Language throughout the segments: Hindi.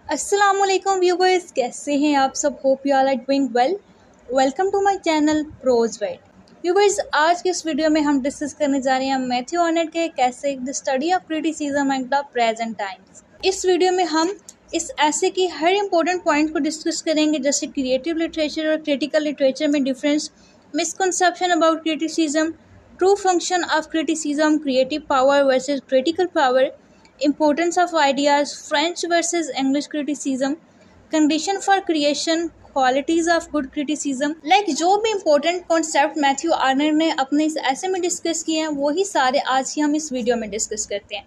अस्सलामुअलैकुम व्यूवर्स, कैसे हैं आप सब। Hope you all are doing well. Welcome to my channel प्रोज वेट। व्यूवर्स, आज के इस वीडियो में हम डिस्कस करने जा रहे हैं मैथ्यू अर्नेट के कैसे the study of criticism at the present times. इस वीडियो में हम इस ऐसे की हर इंपॉर्टेंट पॉइंट को डिस्कस करेंगे, जैसे क्रिएटिव लिटरेचर और क्रिटिकल लिटरेचर में difference, misconception about criticism, true function of criticism, creative power versus critical power, importance of ideas, French versus English criticism, condition for creation, qualities of good criticism। जो भी important concept मैथ्यू आर्नर ने अपने इस ऐसे में डिस्कस किए हैं, वही सारे आज ही हम इस वीडियो में डिस्कस करते हैं।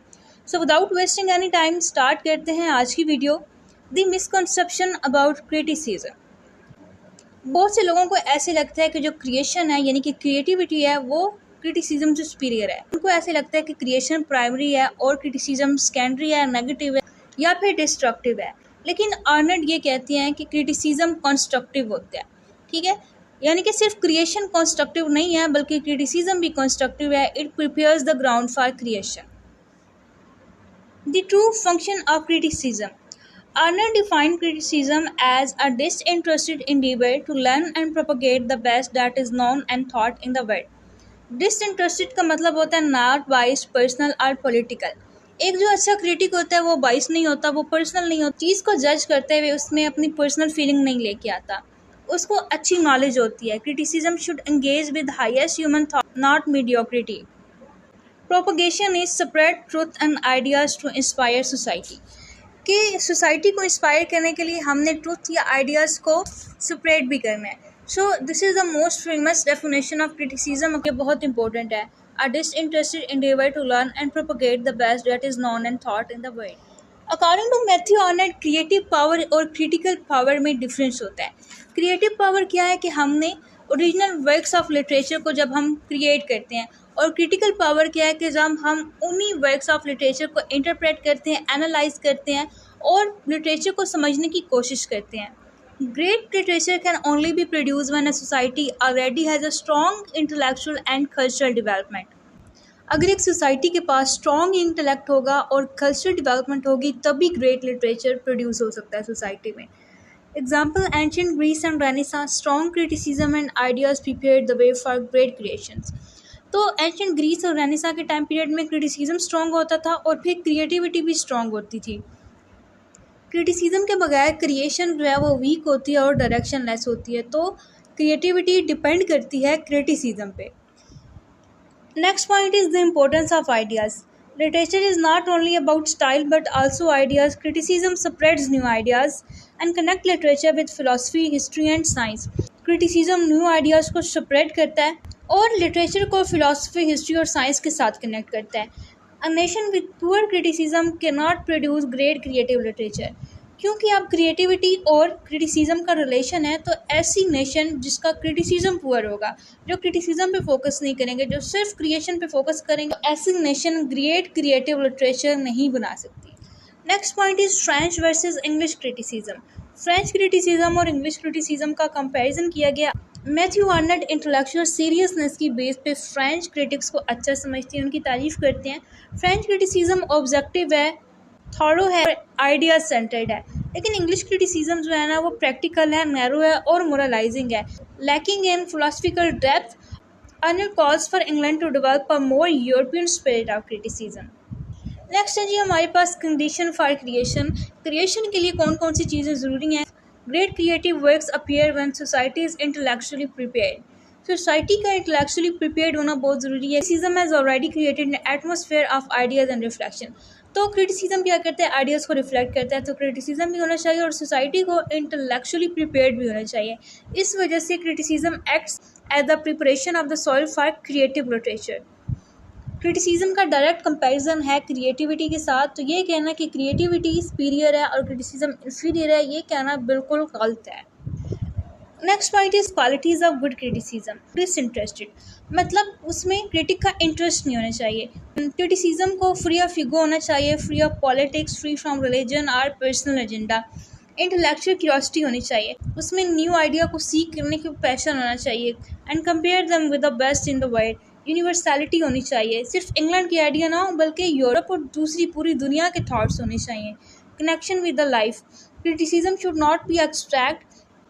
So without wasting any time start करते हैं आज की video. The misconception about criticism. बहुत से लोगों को ऐसे लगता है कि जो क्रिएशन है यानी कि क्रिएटिविटी है वो क्रिटिसिज्म से सुपीरियर है। उनको ऐसे लगता है कि क्रिएशन प्राइमरी है और क्रिटिसिज्म सेकेंडरी है, नेगेटिव है या फिर डिस्ट्रक्टिव है। लेकिन आर्नल्ड ये कहती हैं कि क्रिटिसिज्म कंस्ट्रक्टिव होता है। ठीक है, यानी कि सिर्फ क्रिएशन कंस्ट्रक्टिव नहीं है बल्कि क्रिटिसिज्म भी कंस्ट्रक्टिव है। It prepares the ground for creation. The true function of criticism. Arnold defined criticism as a disinterested endeavor to learn and propagate the best that is known and thought in the world. Disinterested का मतलब होता है not biased, personal और political। एक जो अच्छा क्रिटिक होता है वो बाइस नहीं होता, वो पर्सनल नहीं होता, चीज़ को जज करते हुए उसमें अपनी पर्सनल फीलिंग नहीं लेके आता, उसको अच्छी नॉलेज होती है। Criticism should engage with highest human thought, not mediocrity. Propagation is spread truth and ideas to inspire society. कि सोसाइटी को इंस्पायर करने के लिए हमने ट्रूथ या आइडियाज़ को स्प्रेड भी करना है। So this is the most famous definition of criticism. ये बहुत इंपॉर्टेंट है। A disinterested endeavour to learn and propagate the best that is known and thought in the world. According to Matthew Arnold, creative power और क्रिटिकल पावर में डिफरेंस होता है। क्रिएटिव पावर क्या है कि हमने ओरिजिनल वर्क्स ऑफ लिटरेचर को जब हम क्रिएट करते हैं, और क्रिटिकल पावर क्या है कि जब हम उन्हीं वर्क्स ऑफ लिटरेचर को इंटरप्रेट करते हैं, एनालाइज करते हैं और लिटरेचर को समझने की कोशिश करते हैं। Great literature can only B produce when a society already has a strong intellectual and cultural development. अगर एक सोसाइटी के पास स्ट्रॉन्ग इंटेलेक्ट होगा और कल्चरल डेवलपमेंट होगी तभी ग्रेट लिटरेचर प्रोड्यूस हो सकता है सोसाइटी में। Example, ancient Greece and Renaissance, strong criticism and ideas prepared the way for great creations। तो एंशियंट ग्रीस और रेनेसा के टाइम पीरियड में क्रिटिसिज्म स्ट्रॉन्ग होता था और फिर क्रिएटिविटी भी स्ट्रॉन्ग होती थी। क्रिटिसिज्म के बगैर क्रिएशन जो है वो वीक होती है और डायरेक्शन लेस होती है। तो क्रिएटिविटी डिपेंड करती है क्रिटिसिज्म पे। Next point is the importance of ideas. Literature is not only about style but also ideas. Criticism spreads new ideas and connect literature with philosophy, history and science. Criticism new ideas को spread करता है और literature को philosophy, history और science के साथ connect करता है। A nation with poor criticism cannot produce great creative literature। क्योंकि अब क्रिएटिविटी और क्रिटिसिज्म का रिलेशन है, तो ऐसी नेशन जिसका क्रिटिसिज्म पुअर होगा, जो क्रिटिसिज्म पे फोकस नहीं करेंगे, जो सिर्फ क्रिएशन पे फोकस करेंगे, तो ऐसी नेशन ग्रेट क्रिएटिव लिटरेचर नहीं बना सकती। Next point is French versus English criticism. French criticism और इंग्लिश क्रिटिसिज्म का कंपैरिजन किया गया। मैथ्यू अर्नेट इंटेलेक्चुअल सीरियसनेस की बेस पे फ्रेंच क्रिटिक्स को अच्छा समझते हैं, उनकी तारीफ करते हैं। फ्रेंच क्रिटिसिज्म ऑब्जेक्टिव है, थॉरो है, आइडिया सेंटर्ड है। लेकिन इंग्लिश क्रिटिसिज्म जो है ना वो प्रैक्टिकल है, नैरो है और मोरलाइजिंग है, lacking in philosophical depth. Arnold calls for England to develop a more European spirit of criticism. Next है जी हमारे पास कंडीशन फॉर क्रिएशन। क्रिएशन के लिए कौन कौन सी चीज़ें ज़रूरी हैं। Great creative works appear when society is intellectually prepared. Society का इंटेलेक्चुअली प्रिपेयर्ड होना बहुत ज़रूरी है। Criticism has already created an atmosphere of ideas and reflection. तो क्रिटिसिज्म क्या करता है, आइडियाज़ को रिफ्लेक्ट करता है। तो क्रिटिसिज्म भी होना चाहिए और सोसाइटी को इंटेलेक्चुअली प्रिपेयर्ड भी होना चाहिए। इस वजह से criticism acts as the preparation of the soil for creative literature. Criticism का डायरेक्ट कंपैरिजन है क्रिएटिविटी के साथ, तो ये कहना कि क्रिएटिविटी सुपीरियर है और क्रिटिसिज्म इन्फीरियर है, ये कहना बिल्कुल गलत है। Next point is qualities of good criticism. Disinterested मतलब उसमें क्रिटिक का इंटरेस्ट नहीं होना चाहिए। क्रिटिसिज्म को फ्री ऑफ ईगो होना चाहिए, free of politics, free from religion और पर्सनल एजेंडा। इंटेलेक्चुअल क्यूरियोसिटी होनी चाहिए, उसमें न्यू आइडिया को सीख करने की पैशन होना चाहिए। And compare them with the best in the world. Universality होनी चाहिए, सिर्फ इंग्लैंड के आइडिया ना हो बल्कि यूरोप और दूसरी पूरी दुनिया के थॉट्स होने चाहिए। connection with the life. Criticism should not be abstract.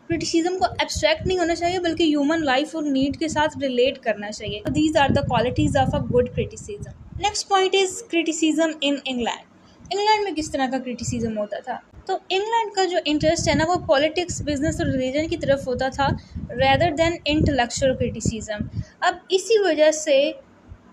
Criticism को एब्स्ट्रैक्ट नहीं होना चाहिए बल्कि ह्यूमन लाइफ और नीड के साथ रिलेट करना चाहिए. These are the qualities of a good criticism. Next point is criticism in England. England में किस तरह का क्रिटिसिज्म होता था? तो इंग्लैंड का जो इंटरेस्ट है ना वो पॉलिटिक्स, बिजनेस और रिलीजन की तरफ होता था रेदर देन इंटेलेक्चुअल क्रिटिसिज्म. अब इसी वजह से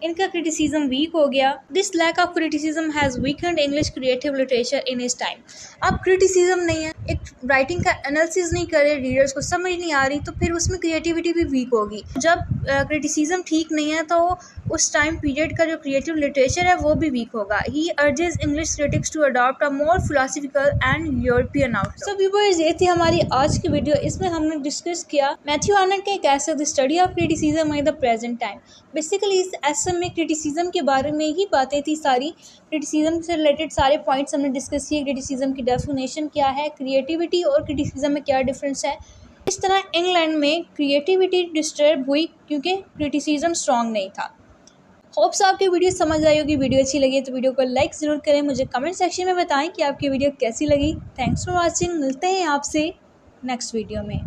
इनका क्रिटिसिज्म वीक हो गया. This lack of criticism has weakened English creative literature in इस टाइम. अब क्रिटिसिज्म नहीं है, एक राइटिंग का एनालिसिस नहीं करे, रीडर्स को समझ नहीं आ रही, तो फिर उसमें क्रिएटिविटी भी वीक होगी. जब क्रिटिसिज्म ठीक नहीं है तो उस टाइम पीरियड का जो क्रिएटिव लिटरेचर है वो भी वीक होगा. He urges English critics to adopt a more philosophical and European outlook. So viewers, ये थी हमारी आज की वीडियो. इसमें हमने डिस्कस किया मैथ्यू आर्नल्ड के कैसे the study of criticism in the present time. Basically इस एस्से में क्रिटिसिज्म के बारे में ही बातें थी सारी. क्रिटिसिज्म से रिलेटेड सारे पॉइंट्स हमने डिस्कस किए. क्रिटिसिज्म की डेफिनेशन क्या है, क्रिएटिविटी और क्रिटिसिज्म में क्या डिफरेंस है. इस तरह इंग्लैंड में क्रिएटिविटी डिस्टर्ब हुई क्योंकि क्रिटिसिज्म स्ट्रॉन्ग नहीं था. होप्स आपकी वीडियो समझ आई होगी. वीडियो अच्छी लगी तो वीडियो को लाइक ज़रूर करें. मुझे कमेंट सेक्शन में बताएं कि आपकी वीडियो कैसी लगी. Thanks for watching. मिलते हैं आपसे नेक्स्ट वीडियो में.